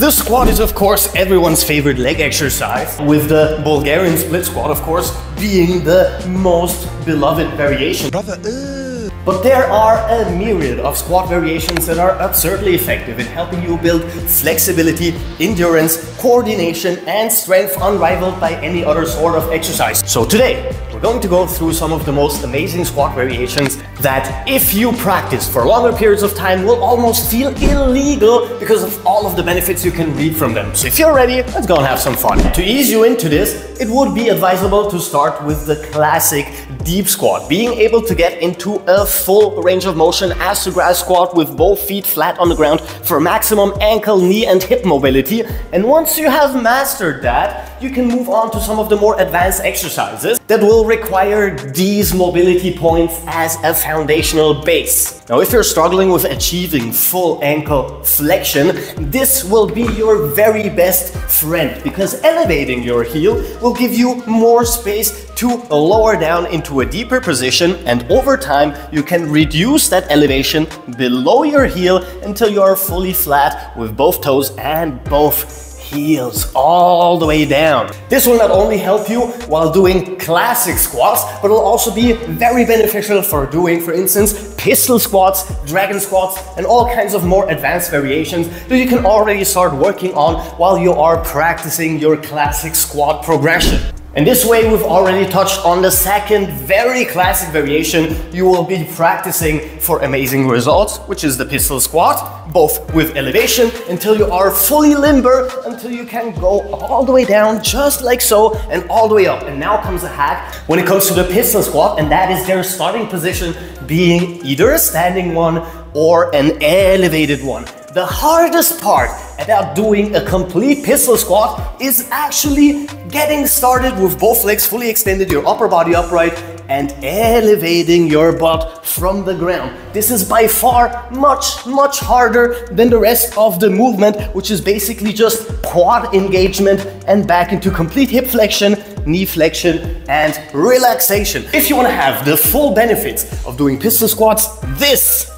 The squat is of course everyone's favorite leg exercise, with the Bulgarian split squat of course being the most beloved variation. But there are a myriad of squat variations that are absurdly effective in helping you build flexibility, endurance, coordination and strength unrivaled by any other sort of exercise. So today we're going to go through some of the most amazing squat variations that, if you practice for longer periods of time, will almost feel illegal because of all of the benefits you can read from them. So if you're ready, let's go and have some fun. To ease you into this, it would be advisable to start with the classic deep squat, being able to get into a full range of motion ass to grass squat with both feet flat on the ground for maximum ankle, knee and hip mobility. And once you have mastered that, you can move on to some of the more advanced exercises that will require these mobility points as a foundational base. Now, if you're struggling with achieving full ankle flexion, this will be your very best friend, because elevating your heel will give you more space to lower down into a deeper position, and over time you can reduce that elevation below your heel until you are fully flat with both toes and both heels all the way down. This will not only help you while doing classic squats, but will also be very beneficial for doing, for instance, pistol squats, dragon squats, and all kinds of more advanced variations that you can already start working on while you are practicing your classic squat progression. And this way, we've already touched on the second very classic variation you will be practicing for amazing results, which is the pistol squat, both with elevation until you are fully limber, until you can go all the way down just like so and all the way up. And now comes a hack when it comes to the pistol squat, and that is their starting position being either a standing one or an elevated one. The hardest part about doing a complete pistol squat is actually getting started with both legs fully extended, your upper body upright, and elevating your butt from the ground. This is by far much harder than the rest of the movement, which is basically just quad engagement and back into complete hip flexion, knee flexion, and relaxation. If you want to have the full benefits of doing pistol squats, this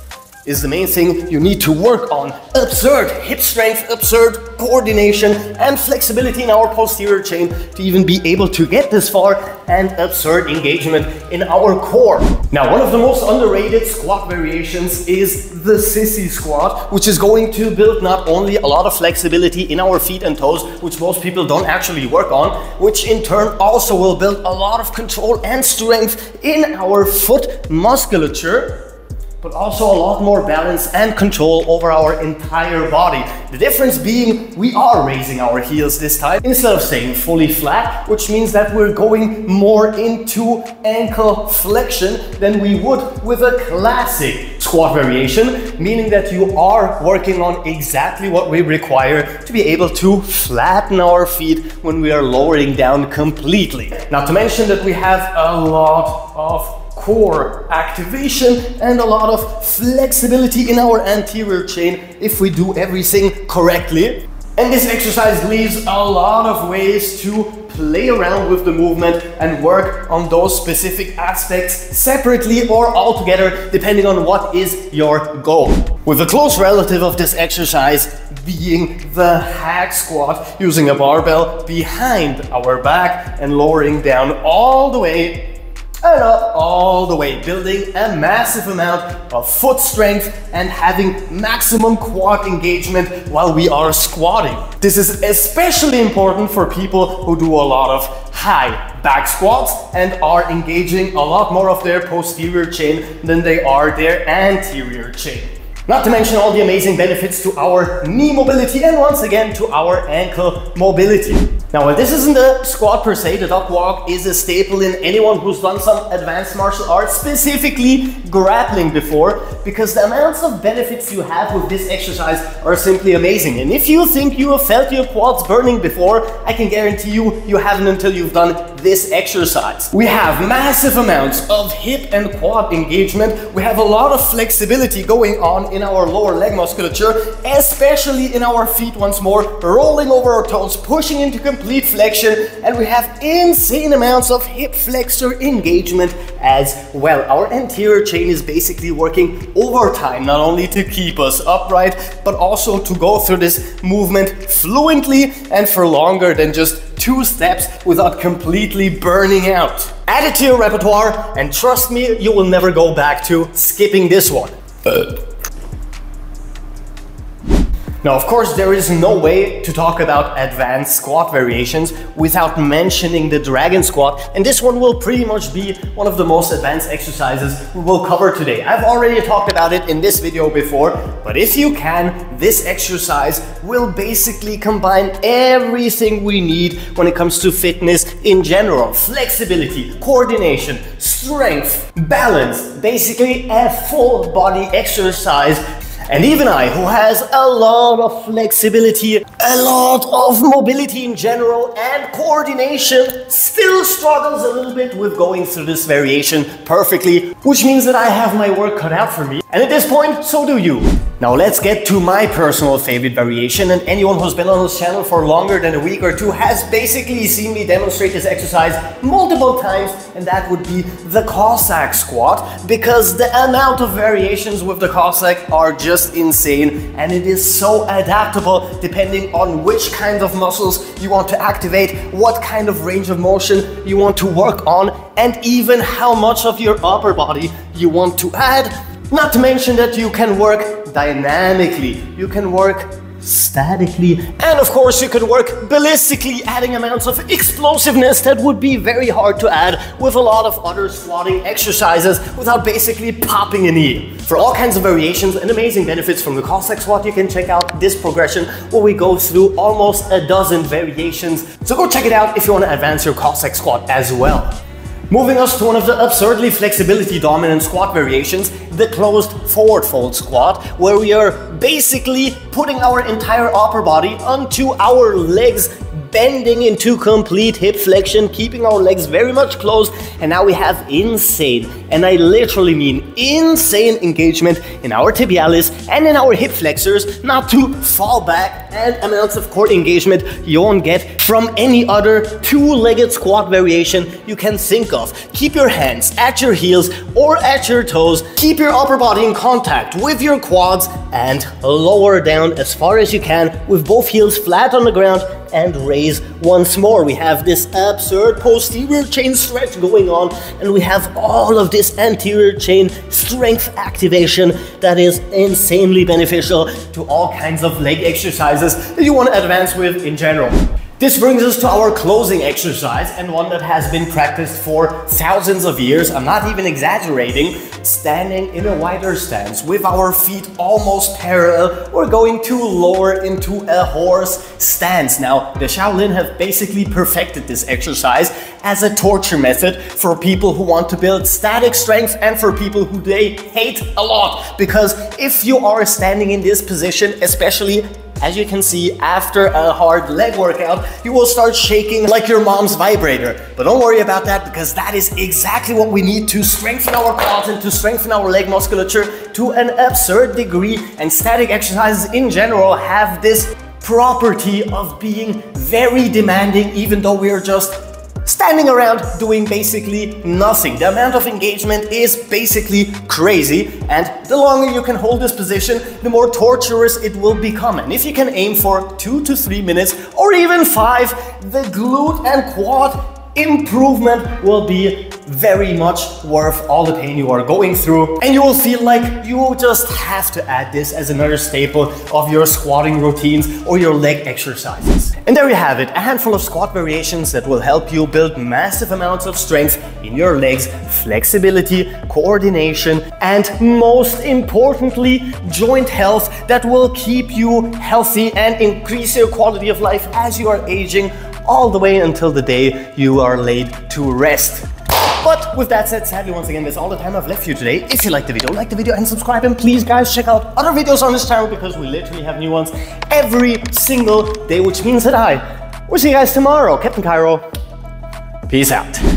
is the main thing you need to work on. Absurd hip strength, absurd coordination and flexibility in our posterior chain to even be able to get this far, and absurd engagement in our core. Now, one of the most underrated squat variations is the sissy squat, which is going to build not only a lot of flexibility in our feet and toes, which most people don't actually work on, which in turn also will build a lot of control and strength in our foot musculature, but also a lot more balance and control over our entire body. The difference being we are raising our heels this time instead of staying fully flat, which means that we're going more into ankle flexion than we would with a classic squat variation, meaning that you are working on exactly what we require to be able to flatten our feet when we are lowering down completely. Not to mention that we have a lot of core activation and a lot of flexibility in our anterior chain if we do everything correctly. And this exercise leaves a lot of ways to play around with the movement and work on those specific aspects separately or all together, depending on what is your goal. With a close relative of this exercise being the hack squat, using a barbell behind our back and lowering down all the way and up all the way, building a massive amount of foot strength and having maximum quad engagement while we are squatting. This is especially important for people who do a lot of high back squats and are engaging a lot more of their posterior chain than they are their anterior chain. Not to mention all the amazing benefits to our knee mobility and once again to our ankle mobility. Now, while this isn't a squat per se, the duck walk is a staple in anyone who's done some advanced martial arts, specifically grappling before, because the amounts of benefits you have with this exercise are simply amazing. And if you think you have felt your quads burning before, I can guarantee you haven't until you've done this exercise. We have massive amounts of hip and quad engagement. We have a lot of flexibility going on in our lower leg musculature, especially in our feet once more, rolling over our toes, pushing into complete complete flexion, and we have insane amounts of hip flexor engagement as well. Our anterior chain is basically working overtime, not only to keep us upright, but also to go through this movement fluently and for longer than just 2 steps without completely burning out. Add it to your repertoire, and trust me, you will never go back to skipping this one. Now, of course, there is no way to talk about advanced squat variations without mentioning the dragon squat, and this one will pretty much be one of the most advanced exercises we will cover today. I've already talked about it in this video before, but if you can, this exercise will basically combine everything we need when it comes to fitness in general. Flexibility, coordination, strength, balance, basically a full body exercise. And even I, who has a lot of flexibility, a lot of mobility in general, and coordination, still struggles a little bit with going through this variation perfectly, which means that I have my work cut out for me. And at this point, so do you. Now let's get to my personal favorite variation, and anyone who's been on this channel for longer than a week or two has basically seen me demonstrate this exercise multiple times, and that would be the Cossack squat, because the amount of variations with the Cossack are just insane, and it is so adaptable depending on which kind of muscles you want to activate, what kind of range of motion you want to work on, and even how much of your upper body you want to add. Not to mention that you can work dynamically, you can work statically, and of course you could work ballistically, adding amounts of explosiveness that would be very hard to add with a lot of other squatting exercises without basically popping a knee. For all kinds of variations and amazing benefits from the Cossack squat, you can check out this progression where we go through almost a dozen variations. So go check it out if you want to advance your Cossack squat as well. Moving us to one of the absurdly flexibility dominant squat variations, the closed forward fold squat, where we are basically putting our entire upper body onto our legs, bending into complete hip flexion, keeping our legs very much closed, and now we have insane, and I literally mean insane engagement in our tibialis and in our hip flexors, not to fall back, and amounts of core engagement you won't get from any other 2-legged squat variation you can think of. Keep your hands at your heels or at your toes, keep your upper body in contact with your quads, and lower down as far as you can with both heels flat on the ground, and raise once more. We have this absurd posterior chain stretch going on, and we have all of this anterior chain strength activation that is insanely beneficial to all kinds of leg exercises that you want to advance with in general. This brings us to our closing exercise, and one that has been practiced for thousands of years. I'm not even exaggerating. Standing in a wider stance with our feet almost parallel, we're going to lower into a horse stance. Now, the Shaolin have basically perfected this exercise as a torture method for people who want to build static strength and for people who they hate a lot. Because if you are standing in this position, especially as you can see, after a hard leg workout, you will start shaking like your mom's vibrator. But don't worry about that, because that is exactly what we need to strengthen our quads and to strengthen our leg musculature to an absurd degree. And static exercises in general have this property of being very demanding, even though we are just standing around doing basically nothing. The amount of engagement is basically crazy, and the longer you can hold this position, the more torturous it will become. And if you can aim for 2 to 3 minutes or even 5, the glute and quad improvement will be very much worth all the pain you are going through, and you will feel like you just have to add this as another staple of your squatting routines or your leg exercises. And there you have it, a handful of squat variations that will help you build massive amounts of strength in your legs, flexibility, coordination, and most importantly, joint health that will keep you healthy and increase your quality of life as you are aging, all the way until the day you are laid to rest. But with that said, sadly, once again, that's all the time I've left for you today. If you liked the video, like the video and subscribe, and please guys check out other videos on this channel, because we literally have new ones every single day, which means that I will see you guys tomorrow. Captain Cairo, peace out.